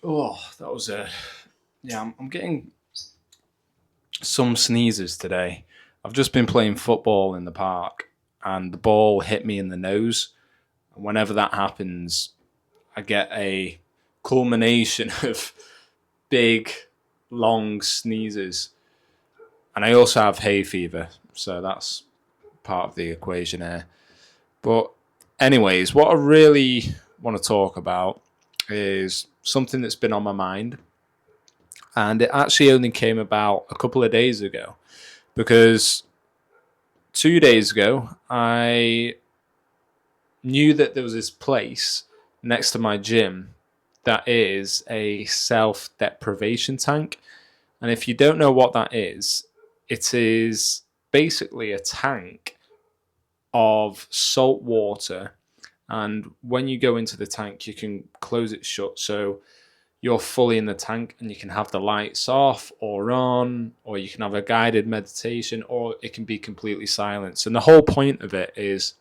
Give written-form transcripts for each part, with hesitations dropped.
Oh, that was a yeah. I'm getting some sneezes today. I've just been playing football in the park, and the ball hit me in the nose. And whenever that happens, I get a culmination of big, long sneezes, and I also have hay fever, so that's part of the equation here. But, anyways, what I really want to talk about is something that's been on my mind, and it actually only came about a couple of days ago because 2 days ago I knew that there was this place next to my gym that is a self deprivation tank. And if you don't know what that is, it is basically a tank of salt water. And when you go into the tank, you can close it shut. So you're fully in the tank and you can have the lights off or on, or you can have a guided meditation, or it can be completely silent. And the whole point of it is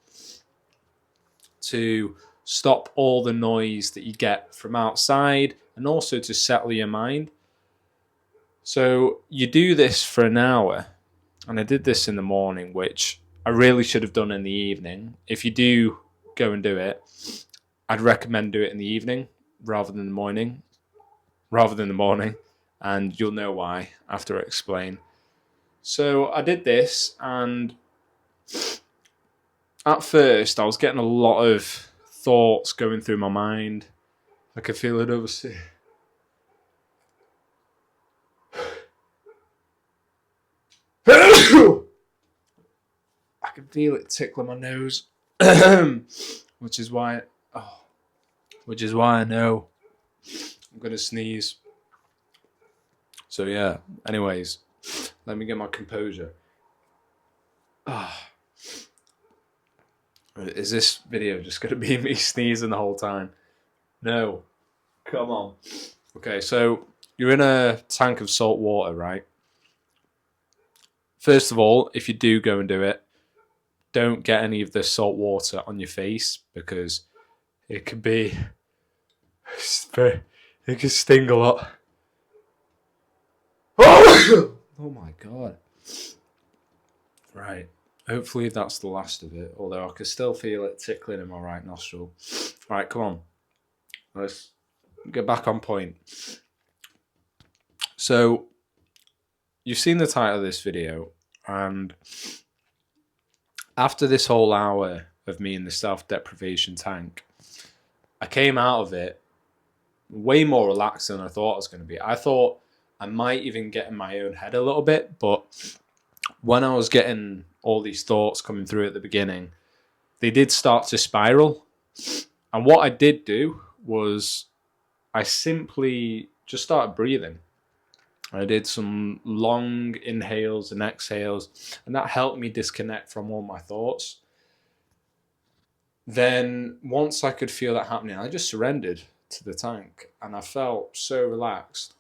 to stop all the noise that you get from outside and also to settle your mind. So you do this for an hour, and I did this in the morning, which I really should have done in the evening. If you do go and do it, I'd recommend do it in the evening rather than the morning, and you'll know why after I explain. So I did this, and at first I was getting a lot of thoughts going through my mind. I could feel it overseas. I can feel it tickling my nose, which is why, I know I'm gonna sneeze. So yeah. Anyways, let me get my composure. Is this video just gonna be me sneezing the whole time? No. Come on. Okay, so you're in a tank of salt water, right? First of all, if you do go and do it, don't get any of the salt water on your face because it could be it could sting a lot. Oh my god. Right. Hopefully that's the last of it, although I can still feel it tickling in my right nostril. Right, come on. Let's get back on point. So, you've seen the title of this video, and after this whole hour of me in the self deprivation tank, I came out of it way more relaxed than I thought I was going to be. I thought I might even get in my own head a little bit, but when I was getting all these thoughts coming through at the beginning, they did start to spiral. And what I did do was I simply just started breathing. I did some long inhales and exhales, and that helped me disconnect from all my thoughts. Then, once I could feel that happening, I just surrendered to the tank, and I felt so relaxed.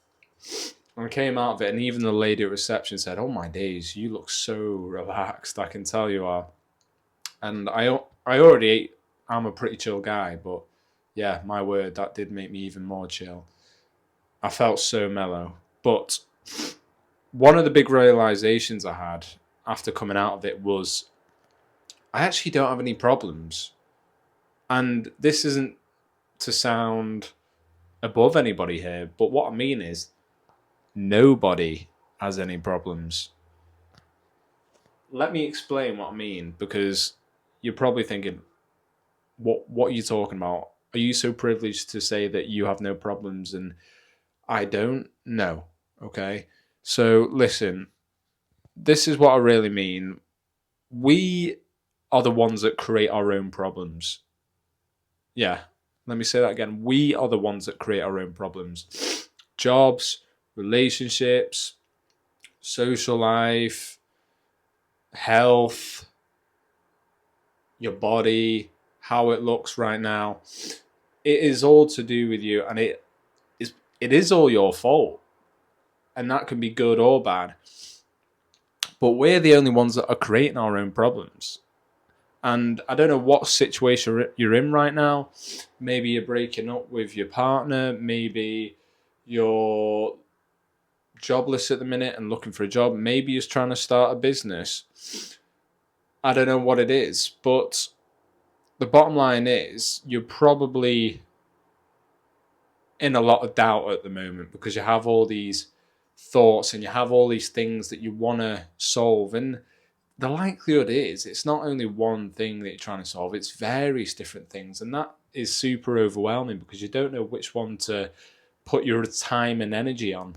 And I came out of it, and even the lady at reception said, "Oh my days, you look so relaxed. I can tell you are." And I'm a pretty chill guy, but yeah, my word, that did make me even more chill. I felt so mellow. But one of the big realizations I had after coming out of it was I actually don't have any problems. And this isn't to sound above anybody here, but what I mean is nobody has any problems. Let me explain what I mean, because you're probably thinking, what are you talking about? Are you so privileged to say that you have no problems and I don't? No. Okay. So listen, this is what I really mean. We are the ones that create our own problems. Yeah. Let me say that again. We are the ones that create our own problems. Jobs, relationships, social life, health, your body, how it looks right now. It is all to do with you, and it is all your fault. And that can be good or bad. But we're the only ones that are creating our own problems. And I don't know what situation you're in right now. Maybe you're breaking up with your partner. Maybe you're jobless at the minute and looking for a job. Maybe you're trying to start a business. I don't know what it is, but the bottom line is you're probably in a lot of doubt at the moment because you have all these thoughts and you have all these things that you want to solve. And the likelihood is it's not only one thing that you're trying to solve, it's various different things. And that is super overwhelming because you don't know which one to put your time and energy on.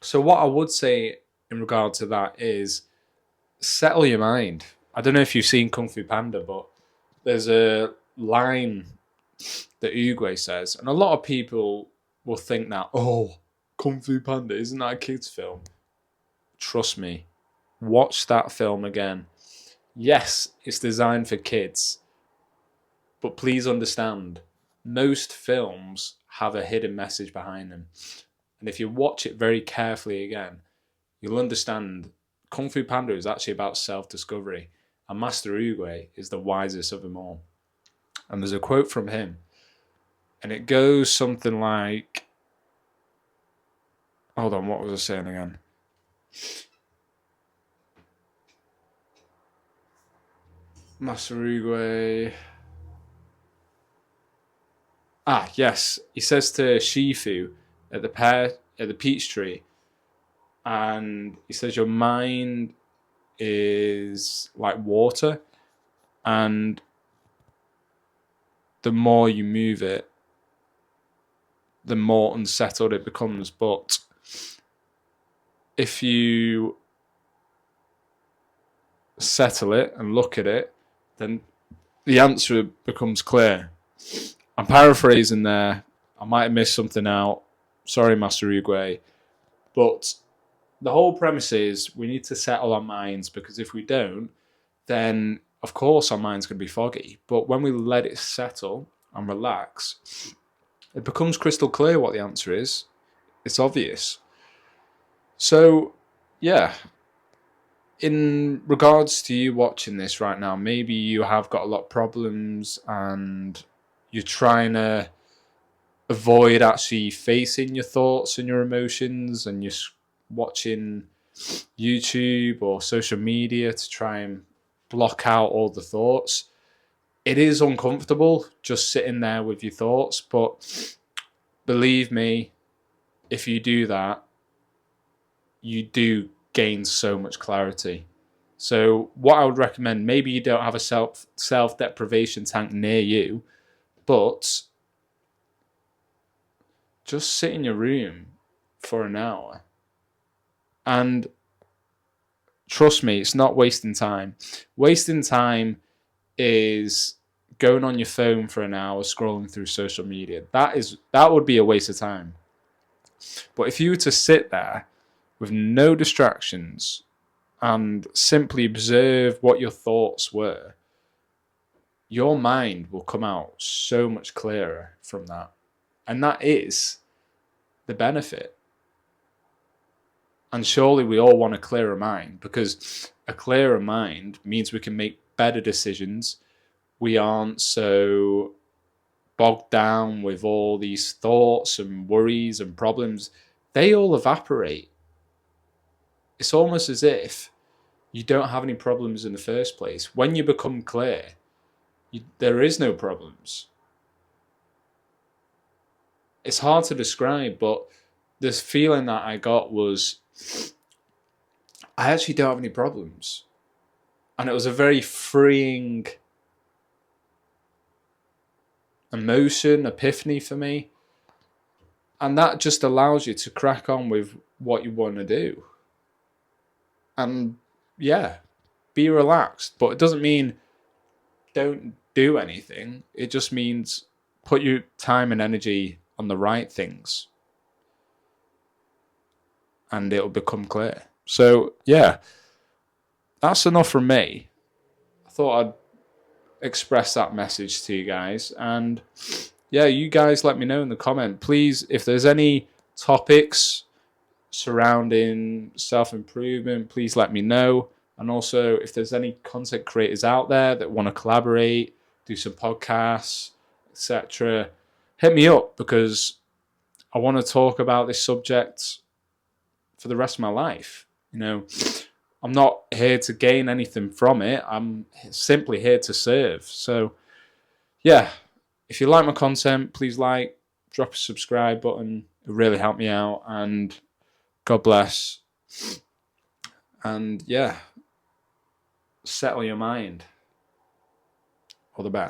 So what I would say in regard to that is settle your mind. I don't know if you've seen Kung Fu Panda, but there's a line that Oogway says, and a lot of people will think that, oh, Kung Fu Panda, isn't that a kid's film? Trust me, watch that film again. Yes, it's designed for kids, but please understand, most films have a hidden message behind them. And if you watch it very carefully again, you'll understand Kung Fu Panda is actually about self-discovery, and Master Oogway is the wisest of them all. And there's a quote from him, and it goes something like, hold on, what was I saying again? Master Oogway. Yes. He says to Shifu at the peach tree, and he says your mind is like water, and the more you move it, the more unsettled it becomes. But if you settle it and look at it, then the answer becomes clear. I'm paraphrasing there. I might have missed something out. Sorry, Master Oogway. But the whole premise is we need to settle our minds, because if we don't, then of course our mind's going to be foggy. But when we let it settle and relax, it becomes crystal clear what the answer is. It's obvious. So, yeah. In regards to you watching this right now, maybe you have got a lot of problems and you're trying to avoid actually facing your thoughts and your emotions, and you're watching YouTube or social media to try and block out all the thoughts. It is uncomfortable just sitting there with your thoughts, but believe me, if you do that, you do gain so much clarity. So what I would recommend, maybe you don't have a self-deprivation tank near you, but just sit in your room for an hour. And trust me, it's not wasting time. Wasting time is going on your phone for an hour, scrolling through social media. That would be a waste of time. But if you were to sit there with no distractions and simply observe what your thoughts were, your mind will come out so much clearer from that. And that is the benefit. And surely we all want a clearer mind, because a clearer mind means we can make better decisions. We aren't so bogged down with all these thoughts and worries and problems. They all evaporate. It's almost as if you don't have any problems in the first place. When you become clear, there is no problems. It's hard to describe, but this feeling that I got was, I actually don't have any problems. And it was a very freeing emotion, epiphany for me. And that just allows you to crack on with what you want to do. And yeah, be relaxed. But it doesn't mean don't do anything. It just means put your time and energy on the right things, and it'll become clear. So yeah, that's enough from me. I thought I'd express that message to you guys. And yeah, you guys let me know in the comment. Please, if there's any topics surrounding self-improvement, please let me know. And also, if there's any content creators out there that want to collaborate, do some podcasts, etc., hit me up, because I want to talk about this subject for the rest of my life. I'm not here to gain anything from it. I'm simply here to serve. So, yeah, if you like my content, please drop a subscribe button. It really helped me out. And God bless. And yeah, settle your mind. All the best.